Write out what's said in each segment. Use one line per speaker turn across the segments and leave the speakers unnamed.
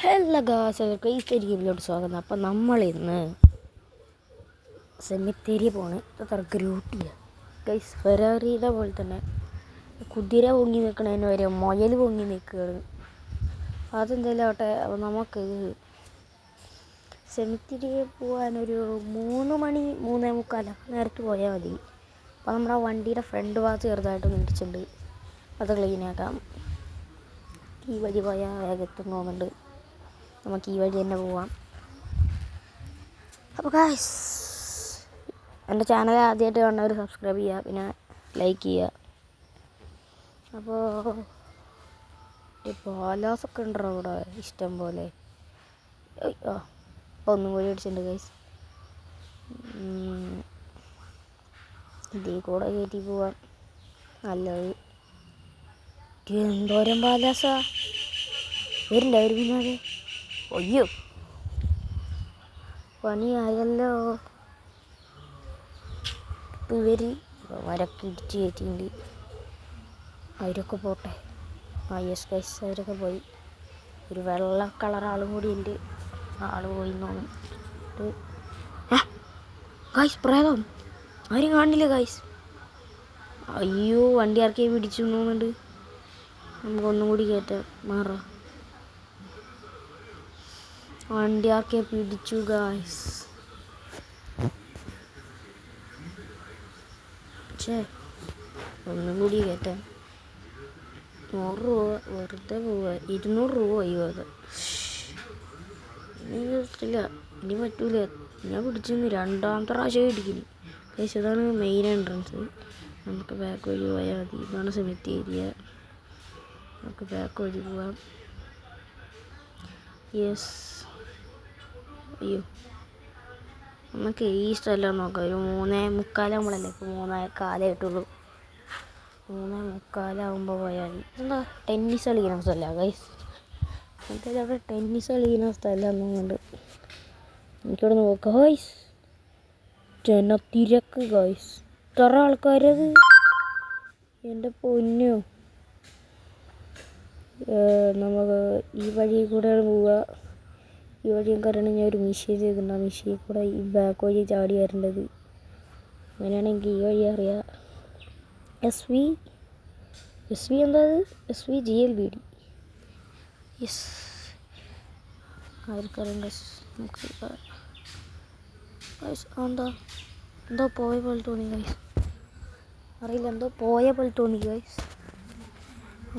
Hello guys, ഗെയിമിലോട്ട് സ്വാഗതം. അപ്പം നമ്മളിന്ന് സെമിത്തേരി പോണ്. അത്ര ഗ്രൂട്ടിയ ഗൈസ്. ഫെറാറിയുടെ പോലെ തന്നെ കുതിര പൊങ്ങി നിൽക്കണതിന് വരെ മുയൽ പൊങ്ങി നിൽക്കുകയാണ്. അതെന്തെങ്കിലും ആവട്ടെ. അപ്പോൾ നമുക്ക് സെമിത്തേരിയിൽ പോകാനൊരു 3 മണി 3:45 നേരത്ത് പോയാൽ മതി. അപ്പോൾ നമ്മുടെ വണ്ടിയുടെ ഫ്രണ്ട് ഭാഗത്ത് ചെറുതായിട്ടൊന്ന് ഇടിച്ചിട്ടുണ്ട്. അത് ക്ലീനാക്കാം. ഈ വഴി പോയാൽ വേഗത്തും തോന്നുന്നുണ്ട്. നമുക്ക് ഈ വഴി തന്നെ പോവാം. അപ്പോൾ ഗായ്സ്, എൻ്റെ ചാനൽ ആദ്യമായിട്ട് കാണുന്നവർ സബ്സ്ക്രൈബ് ചെയ്യുക, പിന്നെ ലൈക്ക് ചെയ്യുക. അപ്പോൾ ഈ പാലാസൊക്കെ ഉണ്ടോ ഇവിടെ ഇഷ്ടം പോലെ. അപ്പോൾ ഒന്നും കൂടി അടിച്ചിട്ടുണ്ട് ഗൈസ്. ഇതിൽ കൂടെ കയറ്റി പോവാം നല്ലത്. എന്തോരം പാലാസാ വരില്ല ഒരു പിന്നാലെ. അയ്യോ, പണിയായല്ലോ. ഇപ്പം ഇവർ മരൊക്കെ ഇടിച്ച് കയറ്റിയിട്ടുണ്ട്. അവരൊക്കെ പോട്ടെ. യെസ് ഗൈസ്, അവരൊക്കെ പോയി. ഒരു വെള്ള കളർ ആളും കൂടി ഉണ്ട്. ആൾ പോയി തോന്നുന്നു. ഗൈസ്, പ്രേതം ആരും കാണില്ല ഗൈസ്. അയ്യോ, വണ്ടി ആർക്കെ പിടിച്ചു തോന്നുന്നുണ്ട്. നമുക്കൊന്നും കൂടി കയറ്റാം. മാറാം. വണ്ടി ആർക്കെ പിടിച്ചു ഗായ്സ്. ഒന്നും കൂടി കയറ്റാം. 100 രൂപ വെറുതെ പോവുക. 200 രൂപ ഒഴിവാതെ. ഇനി പറ്റില്ല, ഇനി പറ്റൂല. ഞാൻ പിടിച്ചിരുന്നു 2ാമത്തെ പ്രാവശ്യം ഇടിക്കുന്നു ഗൈസ്. ഇതാണ് മെയിൻ എൻട്രൻസ്. നമുക്ക് ബാക്ക് വഴി പോയാൽ മതി. ഇതാണ് സെമിത്തേരിയ. നമുക്ക് ബാക്ക് വഴി പോവാം. യെസ്. അയ്യോ, നമുക്ക് ഈ സ്ഥലം നോക്കാം. ഒരു 3:45 നമ്മളല്ലേ. ഇപ്പോൾ 3:15 3:45 പോയാൽ എന്താ ടെന്നീസ് കളിക്കുന്ന സ്ഥലമാണ് ഗൈസ്. എന്തായാലും അവിടെ ടെന്നീസ് കളിക്കുന്ന സ്ഥലമാണെന്നുണ്ട്. എനിക്കിവിടെ നിന്ന് നോക്കാം ഗൈസ്. ജനത്തിരക്ക് ഗൈസ്. ഇത്ര ആൾക്കാരത്, എൻ്റെ പൊന്നോ. നമുക്ക് ഈ വഴി കൂടെയാണ് പോവുക. ഈ വഴിയും കാരണം ഞാൻ ഒരു മിഷീൻ ചെയ്തിട്ടുണ്ട്. ആ മിഷീൻ കൂടെ ഈ ബാക്ക് വഴി ചാടി വരേണ്ടത്. അങ്ങനെയാണെങ്കിൽ ഈ വഴി അറിയാം. എസ് വി എന്താ GLBD. യെസ്, ആർക്കറിയാം ഗൈസ്. നമുക്ക് ഗൈസ് എന്തോ പോയ പോലെ തോന്നി ഗൈസ്. അറിയില്ല, എന്തോ പോയ പോലെ തോന്നി ഗൈസ്.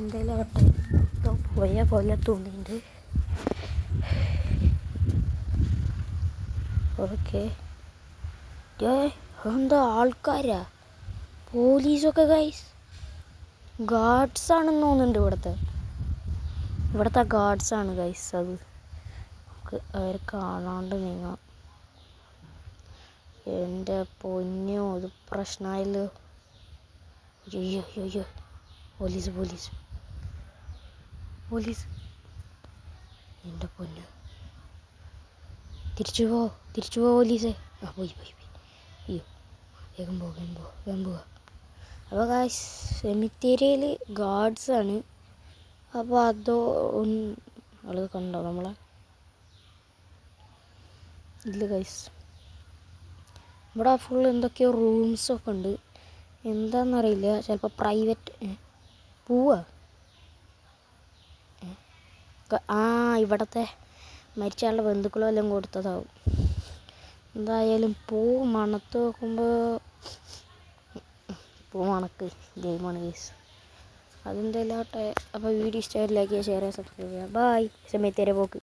എന്തായാലും ആവട്ടെ. എന്തോ പോയ പോലെ തോന്നിയിട്ടുണ്ട്. ഓക്കെ. എന്താ ആൾക്കാരാ, പോലീസൊക്കെ ഗൈസ്. ഗാർഡ്സാണെന്ന് തോന്നുന്നുണ്ട്. ഇവിടുത്തെ ഗാർഡ്സാണ് ഗൈസ്. അത് നമുക്ക് അവർ കാണാണ്ട് നീങ്ങാം. എൻ്റെ പൊന്നോ, ഇത് പ്രശ്നമായല്ലോ. അയ്യോ, പോലീസ്. എൻ്റെ പൊന്നോ, തിരിച്ചു പോ പോലീസേ. പോയി. അയ്യോ, വേഗം പോവുക. അപ്പോൾ ഗായ്സ്, സെമിത്തേരിയിൽ ഗാർഡ്സാണ്. അപ്പോൾ അതോ ആൾ കണ്ടോ നമ്മളെ? ഇല്ല ഗൈസ്. ഇവിടെ ഫുൾ എന്തൊക്കെയോ റൂംസൊക്കെ ഉണ്ട്. എന്താണെന്നറിയില്ല. ചിലപ്പോൾ പ്രൈവറ്റ് പോവാ. ഇവിടുത്തെ മരിച്ചയാളുടെ ബന്ധുക്കളും എല്ലാം കൊടുത്തതാവും. എന്തായാലും പൂ മണത്ത് നോക്കുമ്പോൾ മണക്ക് ഗെയിമാണ് ഗൈസ്. അതെന്തെല്ലാം ആട്ടെ. അപ്പോൾ വീഡിയോ ഇഷ്ടമായി ലൈക്ക് ചെയ്യുക, ഷെയർ ചെയ്യുക, സബ്സ്ക്രൈബ് ചെയ്യുക. ബൈ. സെമിത്തേരി പോക്ക്.